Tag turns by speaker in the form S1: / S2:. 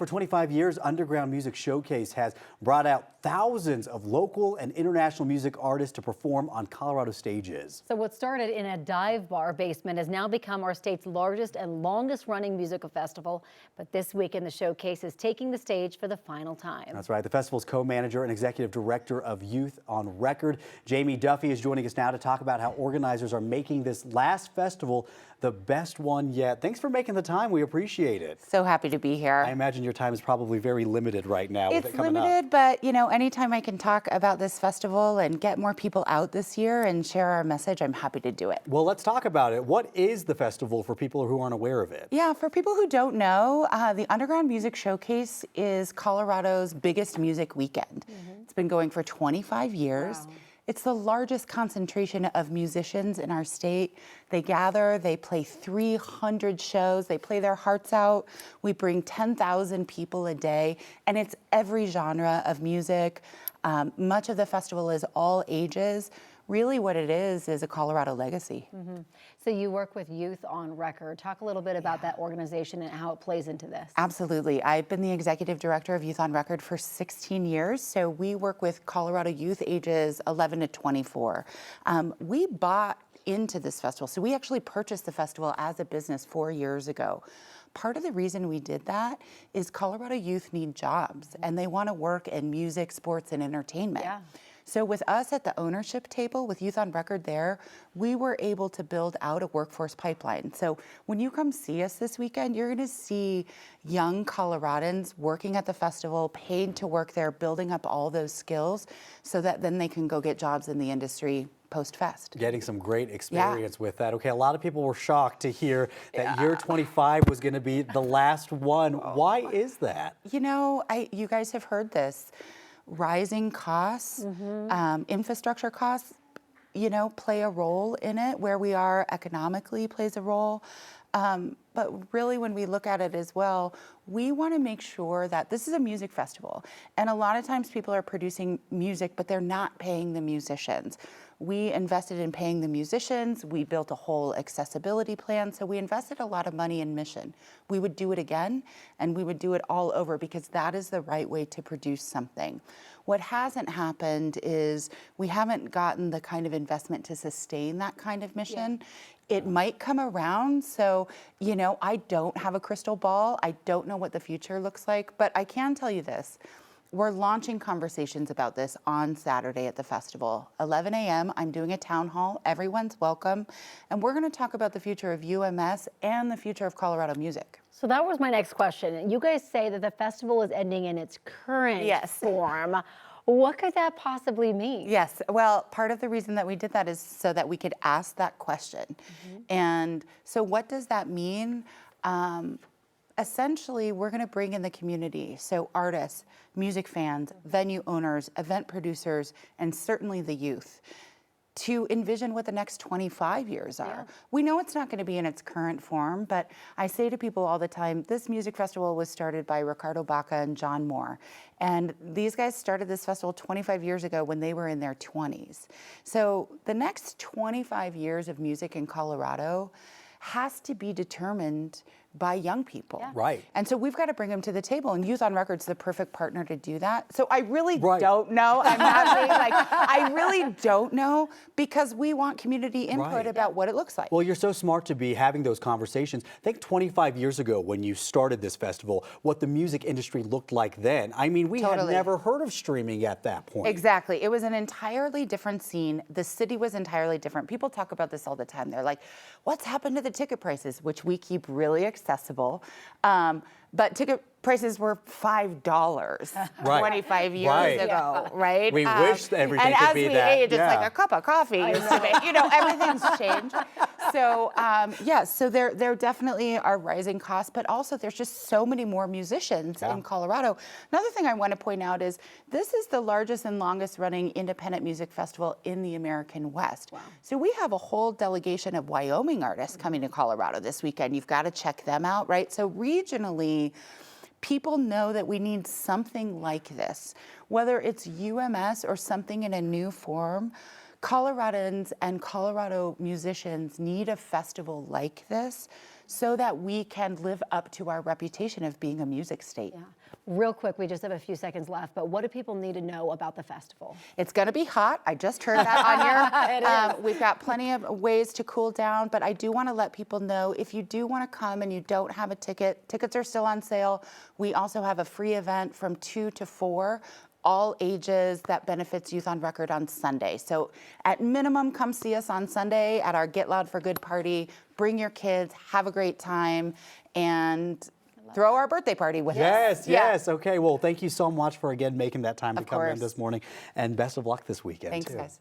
S1: For 25 years, Underground Music Showcase has brought out thousands of local and international music artists to perform on Colorado stages.
S2: So what started in a dive bar basement has now become our state's largest and longest running musical festival. But this weekend, the showcase is taking the stage for the final time.
S1: That's right. The festival's co-manager and executive director of Youth on Record, Jamie Duffy, is joining us now to talk about how organizers are making this last festival the best one yet. Thanks for making the time. We appreciate it.
S3: So happy to be here.
S1: I imagine your time is probably very limited right now.
S3: It's
S1: with it coming
S3: limited,
S1: up.
S3: but you know, anytime I can talk about this festival and get more people out this year and share our message, I'm happy to do it.
S1: Well, let's talk about it. What is the festival for people who aren't aware of it?
S3: Yeah, for people who don't know, the Underground Music Showcase is Colorado's biggest music weekend. It's been going for 25 years.
S2: Wow.
S3: It's the largest concentration of musicians in our state. They gather, they play 300 shows, they play their hearts out. We bring 10,000 people a day, and it's every genre of music. Much of the festival is all ages. Really what it is a Colorado legacy.
S2: So you work with Youth on Record. Talk a little bit about that organization and how it plays into this.
S3: Absolutely. I've been the executive director of Youth on Record for 16 years. So we work with Colorado youth ages 11 to 24. We bought into this festival. So we actually purchased the festival as a business 4 years ago. Part of the reason we did that is Colorado youth need jobs and they want to work in music, sports, and entertainment.
S2: Yeah.
S3: So with us at the ownership table, with Youth on Record there, we were able to build out a workforce pipeline. So when you come see us this weekend, you're going to see young Coloradans working at the festival, paid to work there, building up all those skills so that then they can go get jobs in the industry post-fest.
S1: Getting some great experience with that. Okay, a lot of people were shocked to hear that year 25 was going to be the last one. Why is that?
S3: You know, you guys have heard this. Rising costs, infrastructure costs, you know, play a role in it. Where we are economically plays a role. But really when we look at it as well, we want to make sure that this is a music festival. And a lot of times people are producing music, but they're not paying the musicians. We invested in paying the musicians. We built a whole accessibility plan. So we invested a lot of money in mission. We would do it again, and we would do it all over because that is the right way to produce something. What hasn't happened is we haven't gotten the kind of investment to sustain that kind of mission. It might come around. So, you know, I don't have a crystal ball. I don't know what the future looks like, but I can tell you this. We're launching conversations about this on Saturday at the festival. 11 a.m., I'm doing a town hall. Everyone's welcome. And we're going to talk about the future of UMS and the future of Colorado music.
S2: So that was my next question. You guys say that the festival is ending in its current form. What could that possibly mean?
S3: Yes, well, part of the reason that we did that is so that we could ask that question. And so what does that mean? Essentially, we're going to bring in the community, so artists, music fans, venue owners, event producers, and certainly the youth, to envision what the next 25 years are. We know it's not going to be in its current form, but I say to people all the time, this music festival was started by Ricardo Baca and John Moore. And these guys started this festival 25 years ago when they were in their 20s. So the next 25 years of music in Colorado has to be determined by young people.
S1: Right.
S3: And so we've got to bring them to the table, and Youth on Record's the perfect partner to do that. So I really don't know. I'm not being like, I really don't know, because we want community input about what it looks like.
S1: Well, you're so smart to be having those conversations. Think 25 years ago when you started this festival, what the music industry looked like then. I mean, we had never heard of streaming at that point.
S3: Exactly. It was an entirely different scene. The city was entirely different. People talk about this all the time. They're like, what's happened to the ticket prices, which we keep really accessible. But ticket prices were $5 25 years ago, right?
S1: We wish everything could be that.
S3: And as we age, it's like a cup of coffee used to be. You know, everything's changed. So, so there definitely are rising costs, but also there's just so many more musicians in Colorado. Another thing I want to point out is this is the largest and longest running independent music festival in the American West. So we have a whole delegation of Wyoming artists coming to Colorado this weekend. You've got to check them out, right? So regionally, people know that we need something like this, whether it's UMS or something in a new form. Coloradans and Colorado musicians need a festival like this so that we can live up to our reputation of being a music state.
S2: Yeah. Real quick, we just have a few seconds left, but what do people need to know about the festival?
S3: It's going to be hot. I just heard that on your. We've got plenty of ways to cool down, but I do want to let people know if you do want to come and you don't have a ticket, tickets are still on sale. We also have a free event from 2 to 4. All ages that benefits Youth on Record on Sunday. So at minimum, come see us on Sunday at our Get Loud for Good party. Bring your kids, have a great time, and throw our birthday party with us.
S1: Yes. Okay. Well, thank you so much for again making that time to come in this morning, and best of luck this weekend.
S3: Thanks,
S1: too.
S3: guys.